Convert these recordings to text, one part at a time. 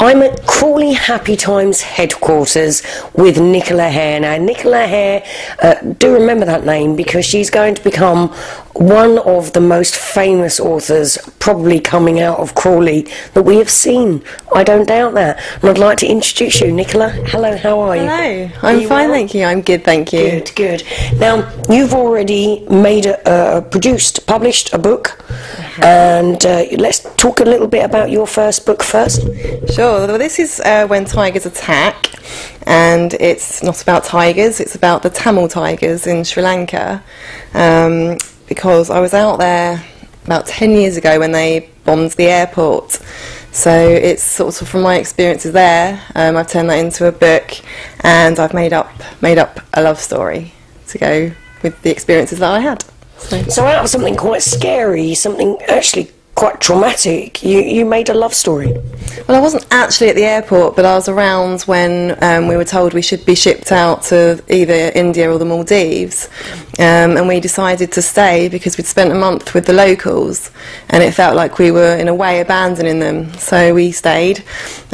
I'm at Crawley Happy Times headquarters with Nicola Hare. Now, Nicola Hare, do remember that name because she's going to become one of the most famous authors probably coming out of Crawley that we have seen. I don't doubt that. And I'd like to introduce you. Nicola, hello, how are you? Hello, I'm fine, thank you. I'm good, thank you. Good, good. Now, you've already published a book, and let's talk a little bit about your first book first. Sure, well, this is When Tigers Attack, and it's not about tigers, it's about the Tamil tigers in Sri Lanka, because I was out there about 10 years ago when they bombed the airport. So it's sort of from my experiences there, I've turned that into a book, and I've made up a love story to go with the experiences that I had. So out of something quite scary, something actually quite traumatic, you made a love story. Well, I wasn't actually at the airport, but I was around when we were told we should be shipped out to either India or the Maldives, and we decided to stay because we'd spent a month with the locals and it felt like we were in a way abandoning them, so we stayed,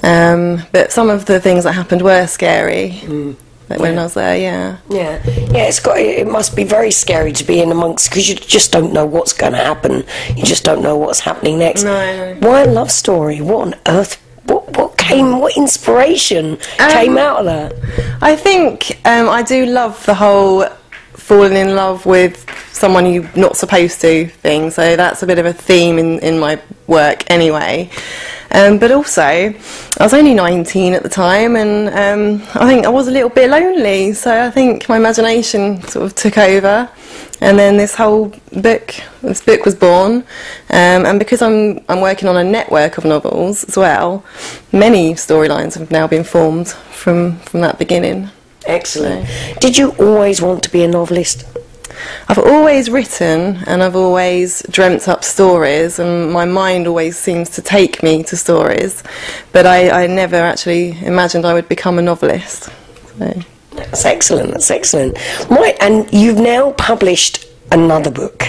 but some of the things that happened were scary. When I was there, yeah. It must be very scary to be in amongst, because you just don't know what's going to happen. You just don't know what's happening next. No. Why a love story? What on earth? What inspiration came out of that? I think I do love the whole falling in love with someone you're not supposed to thing. So that's a bit of a theme in my work anyway. But also, I was only 19 at the time, and I think I was a little bit lonely, so I think my imagination sort of took over, and then this book was born, and because I'm working on a network of novels as well, many storylines have now been formed from that beginning. Excellent. So. Did you always want to be a novelist? I've always written and I've always dreamt up stories, and my mind always seems to take me to stories, but I never actually imagined I would become a novelist. So. That's excellent, that's excellent. Right, and you've now published another book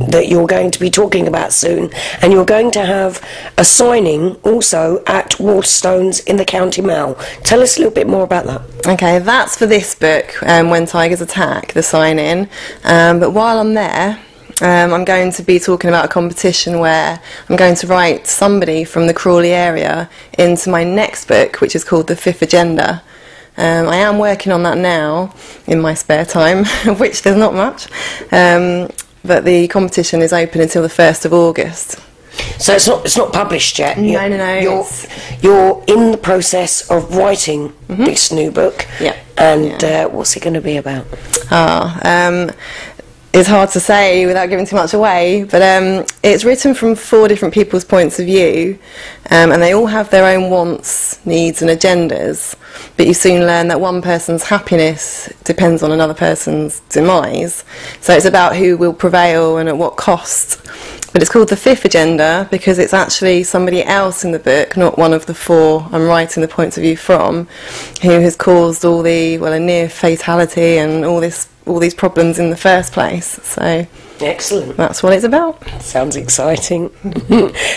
that you're going to be talking about soon, and you're going to have a signing also at Waterstones in the County Mail. Tell us a little bit more about that. Okay, that's for this book, When Tigers Attack, the sign-in, but while I'm there, I'm going to be talking about a competition where I'm going to write somebody from the Crawley area into my next book, which is called The Fifth Agenda. I am working on that now in my spare time, which there's not much. But the competition is open until the 1st of August. So it's not published yet? No. You're in the process of writing this new book. Yeah. And what's it going to be about? It's hard to say without giving too much away, but it's written from 4 different people's points of view, and they all have their own wants, needs and agendas, but you soon learn that one person's happiness depends on another person's demise, so it's about who will prevail and at what cost. But it's called The Fifth Agenda because it's actually somebody else in the book, not one of the 4 I'm writing the points of view from, who has caused all the, a near fatality and all these problems in the first place. So excellent. That's what it's about. Sounds exciting.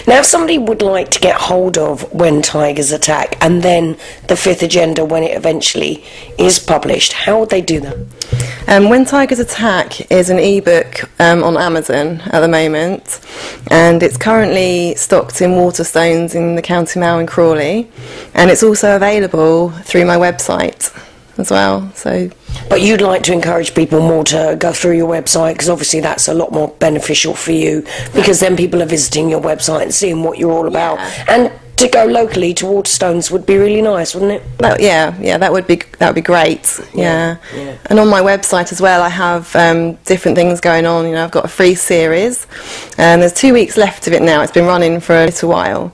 Now, if somebody would like to get hold of When Tigers Attack and then The Fifth Agenda when it eventually is published, how would they do that? When Tigers Attack is an ebook on Amazon at the moment, and it's currently stocked in Waterstones in the County Mail in Crawley, and it's also available through my website as well. So, but you'd like to encourage people more to go through your website, because obviously that's a lot more beneficial for you, because then people are visiting your website and seeing what you're all about. And to go locally to Waterstones would be really nice, wouldn't it? That would be great. Yeah. And on my website as well, I have different things going on. I've got a free series, and there's 2 weeks left of it now. It's been running for a little while.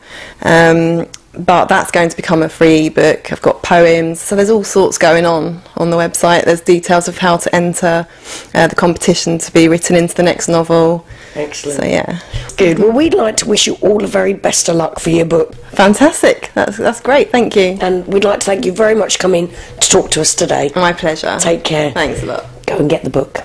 But that's going to become a free ebook. I've got poems, so there's all sorts going on the website. There's details of how to enter the competition to be written into the next novel. Excellent. So yeah. Good. Well, we'd like to wish you all the very best of luck for your book. Fantastic. That's great. Thank you. And we'd like to thank you very much for coming to talk to us today. My pleasure. Take care. Thanks a lot. Go and get the book.